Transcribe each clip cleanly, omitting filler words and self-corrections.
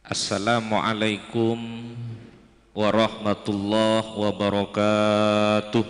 Assalamualaikum warahmatullahi wabarakatuh.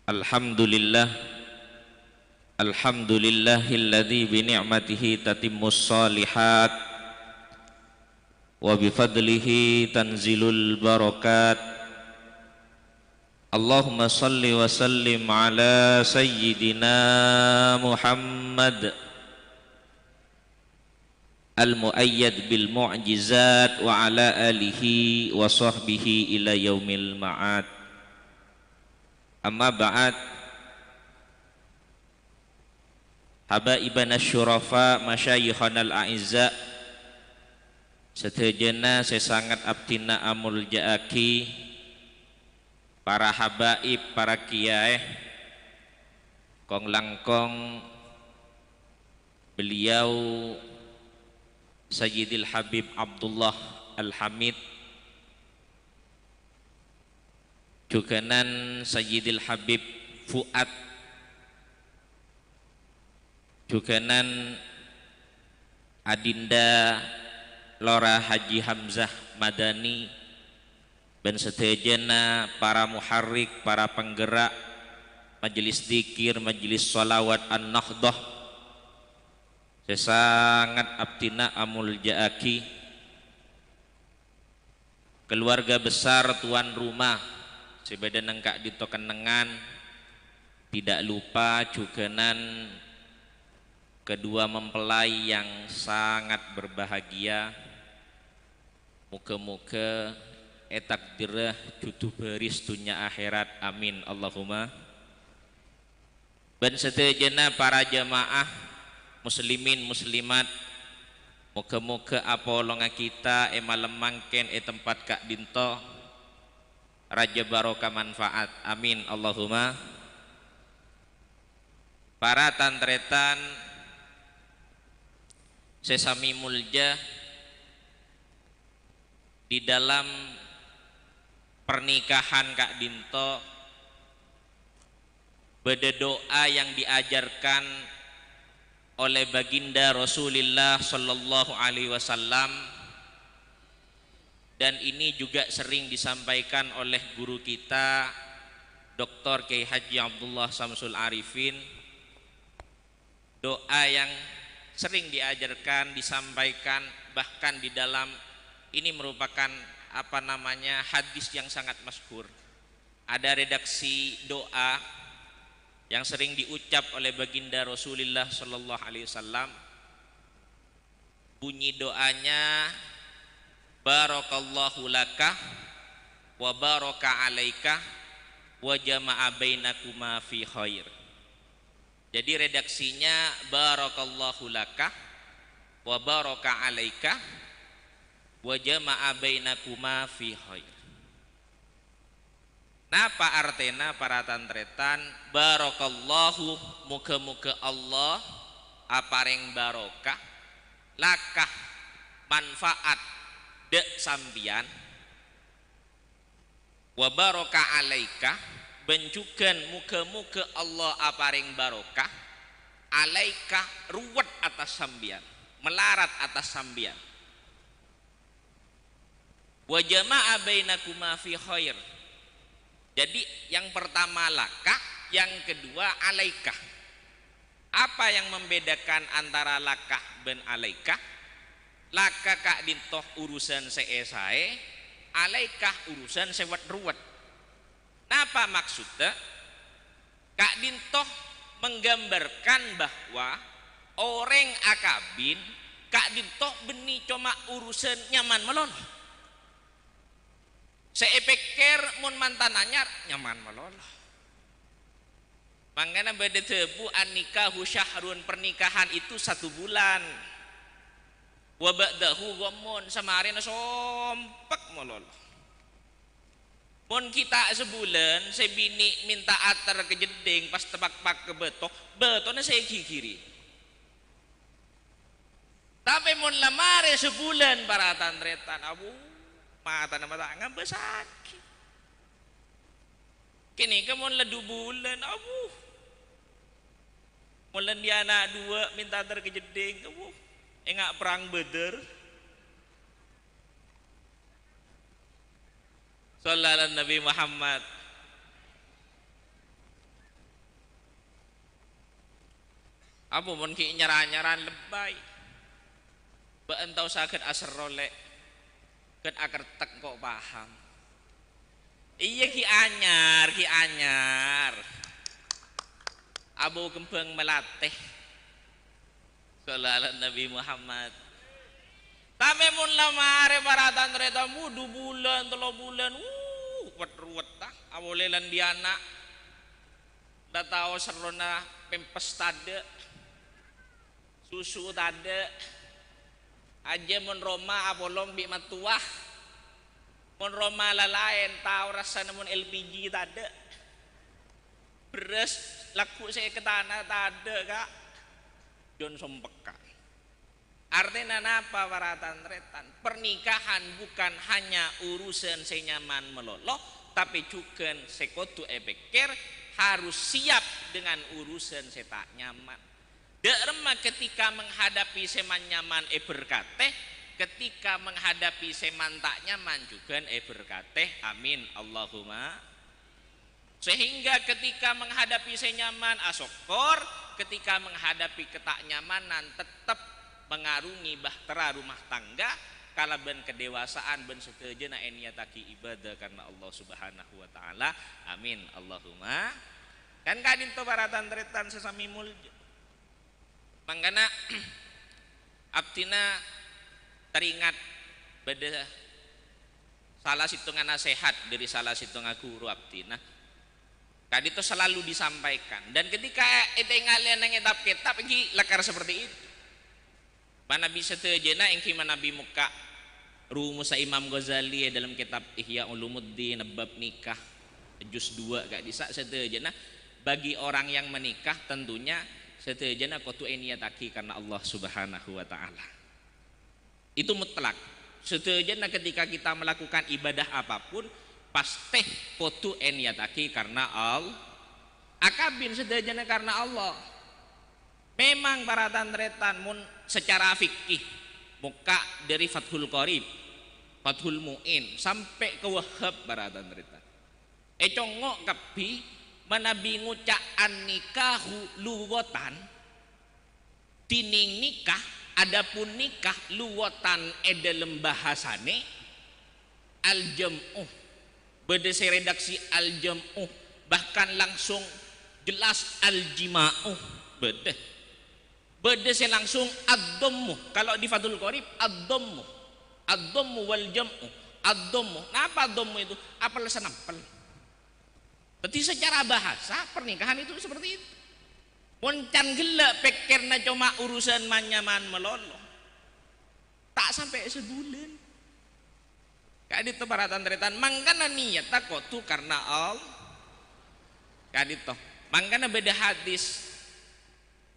Alhamdulillah, alhamdulillahilladzi bi ni'matihi tatimmus shalihat wa bi fadlihi tanzilul barakat. Allahumma salli wa sallim ala sayyidina Muhammad al-mu'ayyad bil mu'jizat wa ala alihi wa sahbihi ila yaumil ma'ad. Amma ba'd, habaibana syurafa masyayikhanal a'izza, sedayana saya sangat abdina amul ja'aki, para habaib, para kiai, kong langkong beliau Sayyidil Habib Abdullah Al-Hamid, juganan Sayyidil Habib Fuad, juganan Adinda Lora Haji Hamzah Madani, dan sedayana para muharrik, para penggerak majelis dzikir, majelis sholawat an-nahdhah. Saya sangat abdina amul ja'aki, keluarga besar tuan rumah sebeda nengkak ditokenengan, tidak lupa juganan kedua mempelai yang sangat berbahagia. Muga-muga takdirah juduh baris dunia akhirat, amin Allahumma. Dan sedayana para jamaah muslimin muslimat, moga-moga apolonga kita malam mangken tempat kak dinto raja barokah manfaat, amin Allahumma. Para tantretan sesami mulja, di dalam pernikahan Kak Dinto beda doa yang diajarkan oleh baginda Rasulullah Sallallahu Alaihi Wasallam, dan ini juga sering disampaikan oleh guru kita Dr. Kiai Haji Abdullah Samsul Arifin. Doa yang sering diajarkan, disampaikan, bahkan di dalam ini merupakan hadis yang sangat masyhur. Ada redaksi doa yang sering diucap oleh baginda Rasulullah Sallallahu Alaihi Wasallam. Bunyi doanya, barakallahu laka wa baraka alaika wa jama'a bainakuma fi khair. Jadi redaksinya barakallahu laka wa baraka alaika wa jama'a bainakuma fi khair. Napa artena para tantretan? Barakallahu, muga-muga Allah apareng barokah lakah manfaat dek sambian, wa baraka alaika benjukan muga-muga Allah apareng barokah alaika ruwet atas sambian, melarat atas sambian, wa jama'a bainakuma fi khair. Jadi yang pertama laka, yang kedua alaika. Apa yang membedakan antara laka dan alaika? Laka Kak Dintoh urusan seesae, alaika urusan sewat ruwet. Napa maksudnya? Kak Dintoh menggambarkan bahwa orang akabin Kak Dintoh beni cuma urusan nyaman meloloh. Saya pikir mun mantan anyar nyaman meloloh. Makanya beda tebu an-nikahu syahrun, pernikahan itu 1 bulan. Wa ba'dahu ghamun, samarin sompek meloloh. Mun kita sebulan, saya bini minta atar ke jeding pas tepak-pak ke betok, betoknya saya kiri. Tapi mun lamare sebulan para tantretan, abu mata nama tangan besaki. Kini kemun ledu bulan, abu Mulen dia anak dua minta terkejeding kamu enggak perang Badar. Sallallahu Nabi Muhammad. Apa mun ki nyaran-nyaran lebay. Beentau sakit asar rolek. Ket akar tek kok paham. Iya ki anyar. Abu kembang melatih. Sallallahu Nabi Muhammad. Tapi mun lamare paratan retamu 2 bulan 3 bulan ruwet tah awolelan diana da tau serona pempes tade susu tade aja mun Roma apolong bi matuah mun Roma lalain tau rasa namun LPG tade beres laku saya ke tanah tade kak John sompeka. Artinya apa para tantretan? Pernikahan bukan hanya urusan senyaman meloloh, tapi juga sekotu pikir harus siap dengan urusan setak nyaman. Derma ketika menghadapi seman nyaman berkateh, ketika menghadapi seman tak nyaman juga berkateh. Amin Allahumma. Sehingga ketika menghadapi senyaman asokor, ketika menghadapi ketak nyamanan tetap mengarungi bahtera rumah tangga kala ben kedewasaan ben seteja na niataki ibadah karena Allah Subhanahu wa taala. Amin Allahumma. Kan kadinto para tantretan sesami mulja. Mangkana abtina teringat beda salah situngan nasihat dari salah situngan guru abtina. Kadito selalu disampaikan dan ketika ngalian nang etap kitab iki lekar seperti itu. Mana bisa terjena engki Nabi muka rumus Imam Ghazali dalam kitab Ihya Ulumuddin bab nikah juz 2 gak bisa seterjena bagi orang yang menikah tentunya seterjena kotu niataki karena Allah Subhanahu wa taala. Itu mutlak. Seterjena ketika kita melakukan ibadah apapun pasti kotu niataki karena Allah. Akabin seterjena karena Allah. Memang para tantretan mun secara fikih muka dari Fathul Qorib, Fathul Mu'in sampai ke Wahhab para tantretan. Congok kapi manabi ngucaan nikahu luwotan tining nikah adapun nikah luwotan dalam bahasane al-jam'uh berdasar redaksi al-jam'uh bahkan langsung jelas al-jima'uh berdasar langsung ad-dhammu kalau di Fathul Qorib ad-dhammu wal jam'u ad-dhammu. Apa ad-dhammu itu? Apel senapel. Berarti secara bahasa pernikahan itu seperti itu. Moncan gelak pikirna cuma urusan manyaman melolo. Tak sampai sebulan. Kayak itu para tantretan mangkana niat takotu karena Allah. Kayak itu. Mangkana beda hadis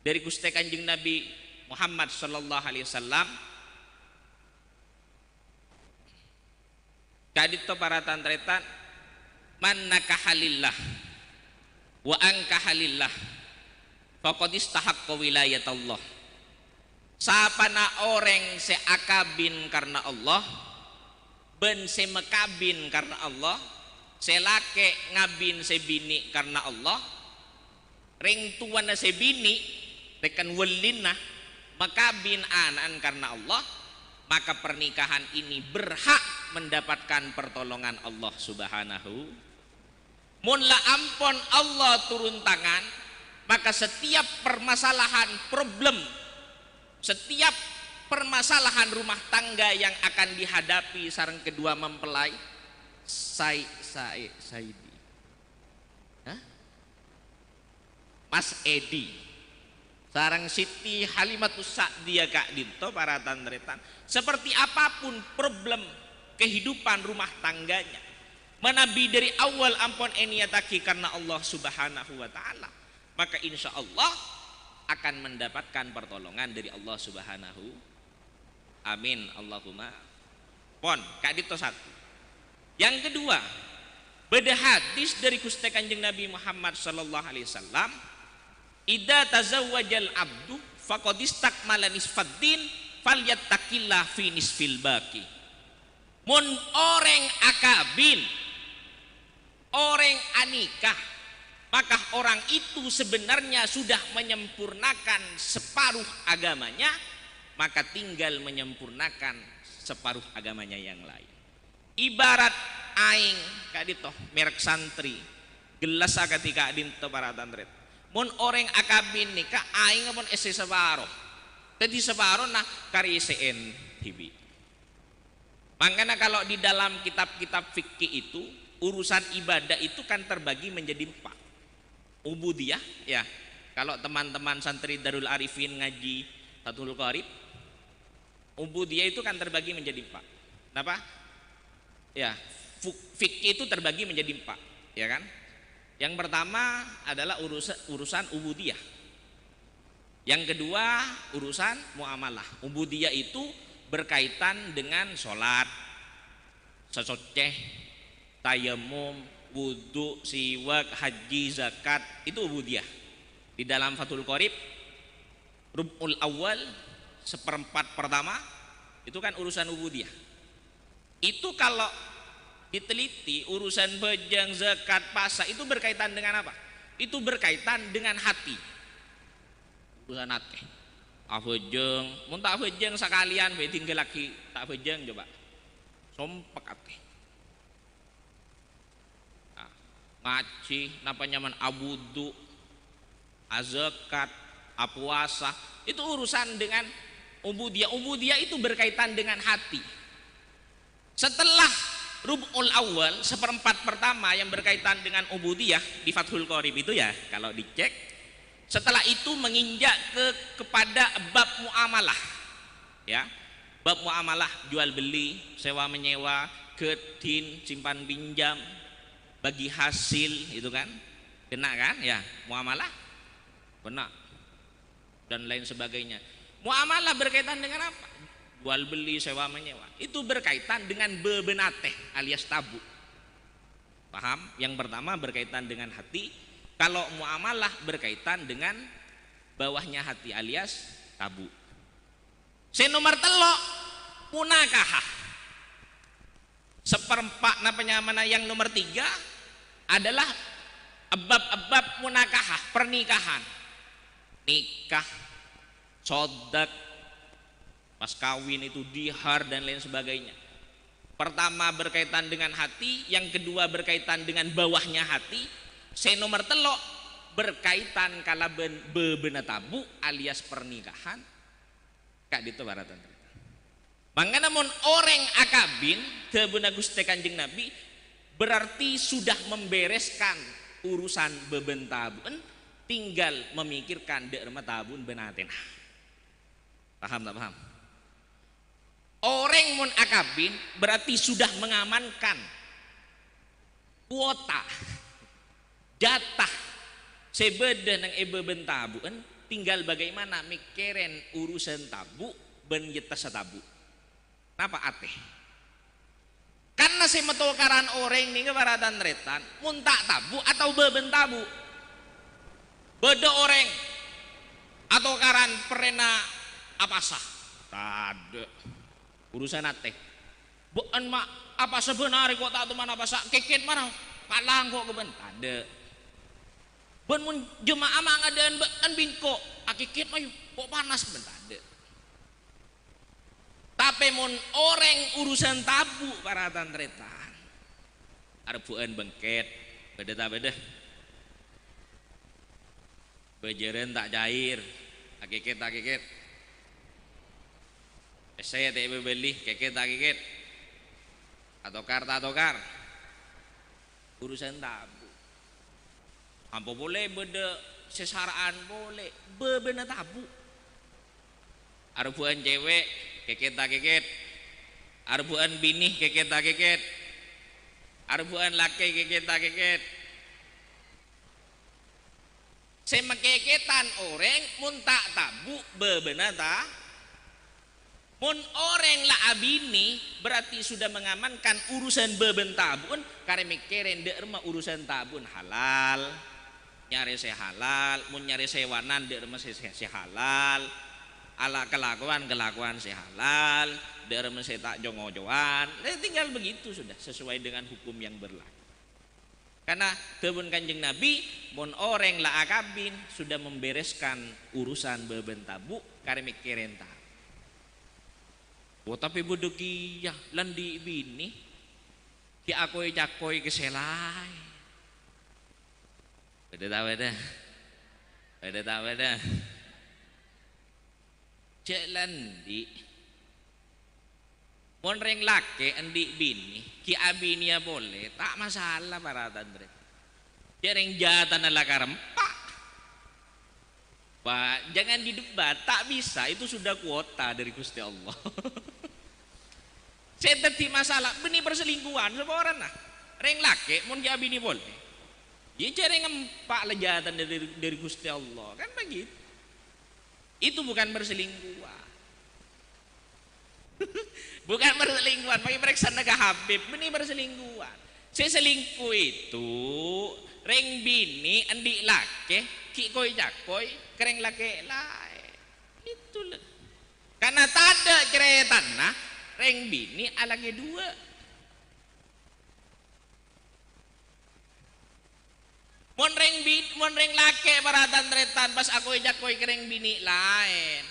dari Gusti Kanjeng Nabi Muhammad sallallahu alaihi wasallam. Kadito para tantretan man nakahalillah wa ankahalillah faqad istahaqqa wilayatullah. Sapana orang seakabin karena Allah ben semekabin karena Allah selake ngabin sebini karena Allah ring tuana sebini tekan welina makabin anan karena Allah maka pernikahan ini berhak mendapatkan pertolongan Allah Subhanahu. Mun la ampon Allah turun tangan maka setiap permasalahan problem setiap permasalahan rumah tangga yang akan dihadapi sareng kedua mempelai Saidi Mas Edi sarang Siti Halimatus Sa'diyah kak dinto para tantretan seperti apapun problem kehidupan rumah tangganya menabi dari awal ampun niataki karena Allah Subhanahu wa taala maka insya Allah akan mendapatkan pertolongan dari Allah Subhanahu. Amin Allahumma. Pon kak dinto satu. Yang kedua beda hadis dari Gusti Kanjeng Nabi Muhammad sallallahu alaihi wasallam idza tazawwajal abdu faqad istakmala nisfaddin falyattaqillah fi nisfil baqi. Mun orang akabin, orang anikah, maka orang itu sebenarnya sudah menyempurnakan separuh agamanya, maka tinggal menyempurnakan separuh agamanya yang lain. Ibarat aing kadito merek santri gelas ketika dinto para tantret. Mun orang akabin nikah aing pun ese separuh. Jadi separuh nah kari sen hibi. Makanya kalau di dalam kitab-kitab fikih itu urusan ibadah itu kan terbagi menjadi 4. Ubudiyah ya. Kalau teman-teman santri Darul Arifin ngaji Fathul Qorib, ubudiyah itu kan terbagi menjadi 4. Kenapa? Ya, fikih itu terbagi menjadi 4, ya kan? Yang pertama adalah urusan ubudiyah. Yang kedua urusan muamalah. Ubudiyah itu berkaitan dengan sholat, sesoceh, tayamum, wudu, siwak, haji, zakat, itu ubudiyah. Di dalam Fathul Qorib rub'ul awal, seperempat pertama itu kan urusan ubudiyah. Itu kalau diteliti urusan bejeng, zakat, puasa itu berkaitan dengan apa? Itu berkaitan dengan hati. Urusan hati. Afejeng, mun tak afejeng sekalian we tinggal lagi tak afejeng coba. Sompek hati. Nah, ngaji napa nyaman abudu, azakat, apuasa, itu urusan dengan ubudiyah. Ubudiyah itu berkaitan dengan hati. Setelah rub'ul awal, seperempat pertama yang berkaitan dengan ubudiyah di Fathul Qorib itu ya, kalau dicek, setelah itu menginjak kepada bab muamalah. Ya. Bab muamalah, jual beli, sewa menyewa, kedin, simpan pinjam, bagi hasil itu kan. Kena kan? Ya, muamalah. Kena. Dan lain sebagainya. Muamalah berkaitan dengan apa? Jual beli, sewa menyewa, itu berkaitan dengan bebenateh alias tabu. Paham? Yang pertama berkaitan dengan hati. Kalau muamalah berkaitan dengan bawahnya hati alias tabu. Nomor telok munakahah. Seperempat napanya mana yang nomor 3 adalah abab munakahah, pernikahan. Nikah, sodak, mas kawin itu dihar dan lain sebagainya. Pertama berkaitan dengan hati, yang kedua berkaitan dengan bawahnya hati, nomor telok berkaitan kala bebena tabu alias pernikahan. Kak dito baratan. Mangga namun orang akabin kebuna Gusti Kanjeng Nabi berarti sudah membereskan urusan beben tabun, tinggal memikirkan derma tabun benatenah. Paham tak paham? Orang mun akabin berarti sudah mengamankan kuota jatah sebeda nang beben tabun, tinggal bagaimana mikirin urusan tabu ben jatah satabu. Napa ateh? Karena saya metokaran orang nih kebaratan retan muntak tabu atau beben tabu. Beda orang atau karan perena apa sah? Tade urusan ateh. Bukan mak apa sebenarnya kok tak teman apa sah? Keket mana? Kalang kok keben tade. Ben mun jemaah mah ngadeun kan bingko akikit mah kok panas ben tade. Tapi mun orang urusan tabu para tantretan arbuan bengket beda tak beda bejeren tak cair akikit saya tak beli keket atokar urusan tabu ampo boleh beda sesaraan boleh bebena tabu arbuan cewek keket arbuan binih keket arbuan laki keket semakeketan orang mun tak tabu bebenata mun orang la abini berarti sudah mengamankan urusan beben tabun karena mikirin derma urusan tabun halal nyari se halal, mun nyari sewanan dia mesti se halal, ala kelakuan se halal, dia mesti tak jongo-joan. Tinggal begitu sudah sesuai dengan hukum yang berlaku. Karena kebun Kanjeng Nabi mun orang la akabin sudah membereskan urusan beben tabu karena mikirin tahu. Oh tapi buduki ya landi bini ki akoi jakoi keselai. Beda tahu. Cek landi mon reng lake andi bini ki abinia boleh tak masalah para tandre. Cek reng jatan ala karempak. Wah, jangan didebat, tak bisa, itu sudah kuota dari Gusti Allah. Saya tadi masalah benih perselingkuhan sama orang nah, reng laki mun dia bini boleh, dia cari ngempak lejatan dari Gusti Allah kan begitu. Itu bukan perselingkuhan, bukan perselingkuhan. Bagi periksa naga Habib benih perselingkuhan. Saya selingkuh itu reng bini andi laki ki koi jakoi kereng laki lain itulah karena tak ada ceretan nah reng bini alage dua mon reng laki baratan tretan pas aku jakoi kereng bini lain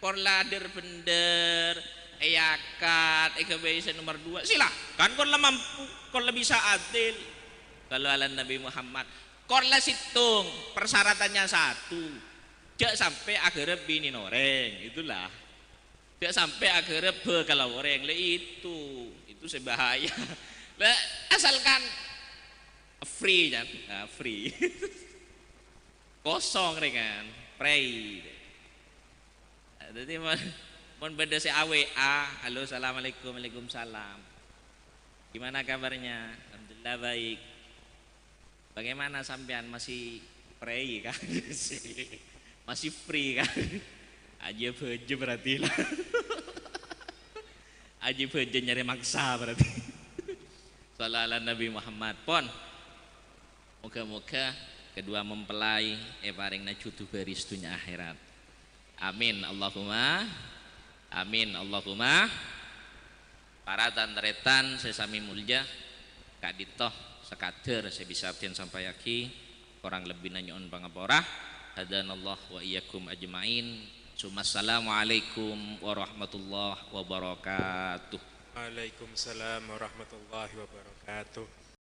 korlader bender eyakat kebiasaan nomor 2 silakan kon mampu kon bisa adil kalau ala Nabi Muhammad korla situng persyaratannya 1 jak sampai akhirnya bini noreng itulah jak sampai akhirnya kalau orang itu sebahaya lah asalkan free kan free kosong kan pray jadi mon beda si AWA halo assalamualaikum waalaikumsalam gimana kabarnya alhamdulillah baik. Bagaimana sampean masih pray kan? Masih free kan? Aja beje berarti lah. Aja beje nyari maksa berarti. Sallallahu Nabi Muhammad pon. Moga-moga kedua mempelai paring cutu beris dunia akhirat. Amin Allahumma. Amin Allahumma. Para tantretan sesami mulja kaditoh sekader saya bisa absen sampai aki kurang lebih nanyoon pangaporah hadanallah wa iyyakum ajmain. Assalamualaikum warahmatullahi wabarakatuh. Waalaikumsalam warahmatullahi wabarakatuh.